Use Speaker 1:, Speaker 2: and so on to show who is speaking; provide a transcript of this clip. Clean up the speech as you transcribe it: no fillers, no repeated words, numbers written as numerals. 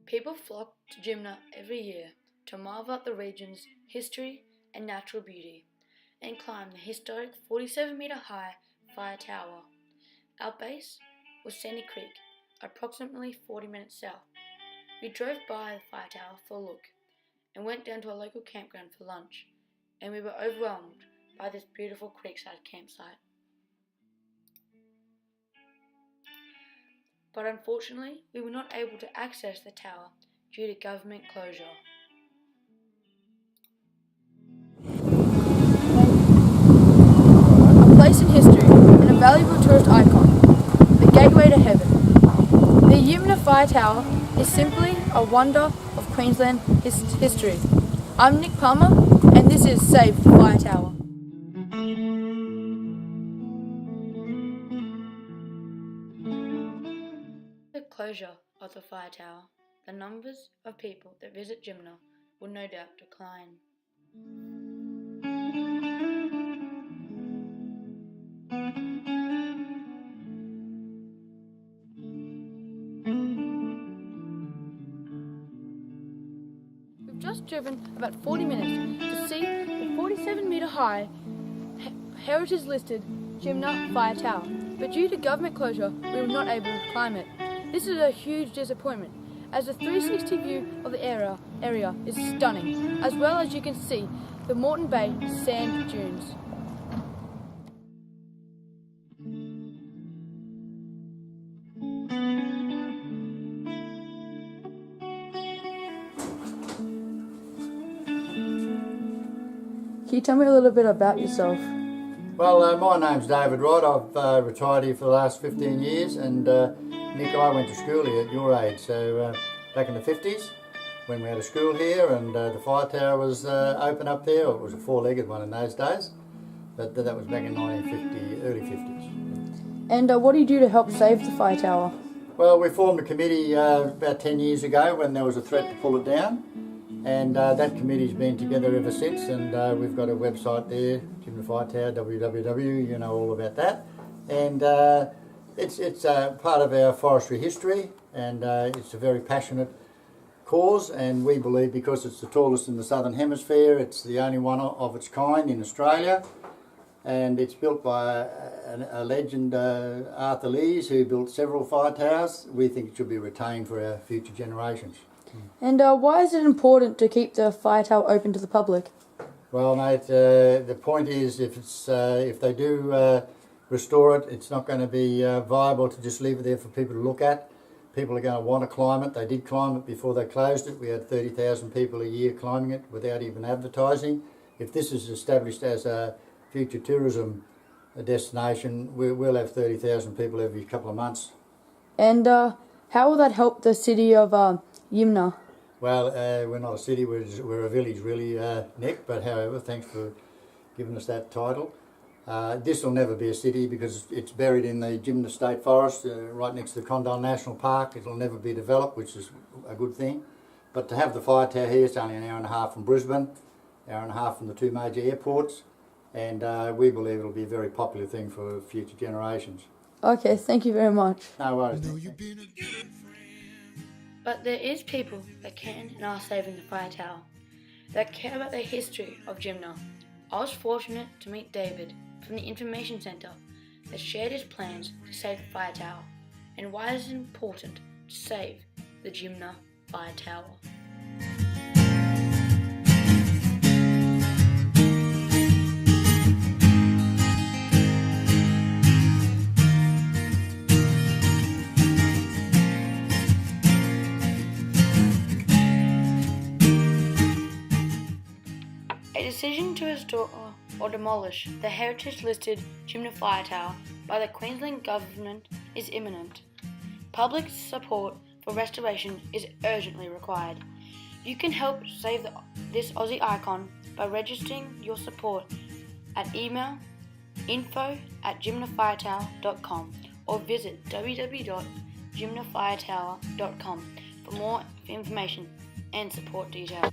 Speaker 1: People flock to Jimna every year to marvel at the region's history and natural beauty and climb the historic 47-metre high fire tower. Our base was Sandy Creek, approximately 40 minutes south. We drove by the fire tower for a look and went down to a local campground for lunch, and we were overwhelmed by this beautiful creekside campsite. But unfortunately, we were not able to access the tower due to government closure. A place in history and a valuable tourist icon, the gateway to heaven. The Jimna Fire Tower is simply a wonder of Queensland history. I'm Nick Palmer, and this is Save the Fire Tower. The closure of the fire tower, the numbers of people that visit Jimna will no doubt decline. We've just driven about 40 minutes to see the 47-metre high heritage listed Jimna Fire Tower, but due to government closure we were not able to climb it. This is a huge disappointment, as the 360 view of the area is stunning, as well as you can see the Moreton Bay sand dunes. Can you tell me a little bit about yourself?
Speaker 2: Well, my name's David Wright. I've retired here for the last 15 years, and Nick, I went to school here at your age, so back in the 50s when we had a school here, and the fire tower was open up there. It was a four-legged one in those days, but that was back in 1950, early 50s.
Speaker 1: And what do you do to help save the fire tower?
Speaker 2: Well, we formed a committee about 10 years ago when there was a threat to pull it down, and that committee's been together ever since, and we've got a website there, Jimna Fire Tower, www, you know all about that, and it's part of our forestry history, and it's a very passionate cause, and we believe because it's the tallest in the southern hemisphere, it's the only one of its kind in Australia, and it's built by a legend, Arthur Lees, who built several fire towers. We think it should be retained for our future generations.
Speaker 1: And why is it important to keep the fire tower open to the public?
Speaker 2: Well, mate, the point is if they do restore it, it's not going to be viable to just leave it there for people to look at. People are going to want to climb it. They did climb it before they closed it. We had 30,000 people a year climbing it without even advertising. If this is established as a future tourism destination, we'll have 30,000 people every couple of months.
Speaker 1: And how will that help the city of Jimna?
Speaker 2: Well, we're not a city, we're a village really, Nick, but however, thanks for giving us that title. This will never be a city because it's buried in the Jimna State Forest, right next to the Condell National Park. It'll never be developed, which is a good thing. But to have the fire tower here, it's only an hour and a half from Brisbane, hour and a half from the two major airports, and we believe it'll be a very popular thing for future generations.
Speaker 1: Okay, thank you very much.
Speaker 2: No worries.
Speaker 1: But there is people that can and are saving the fire tower, that care about the history of Jimna. I was fortunate to meet David from the Information Centre that shared his plans to save the fire tower and why it is important to save the Jimna Fire Tower. A decision to restore or demolish the heritage-listed Jimna Fire Tower by the Queensland Government is imminent. Public support for restoration is urgently required. You can help save this Aussie icon by registering your support at email info@jimnafiretower.com or visit www.jimnafiretower.com for more information and support details.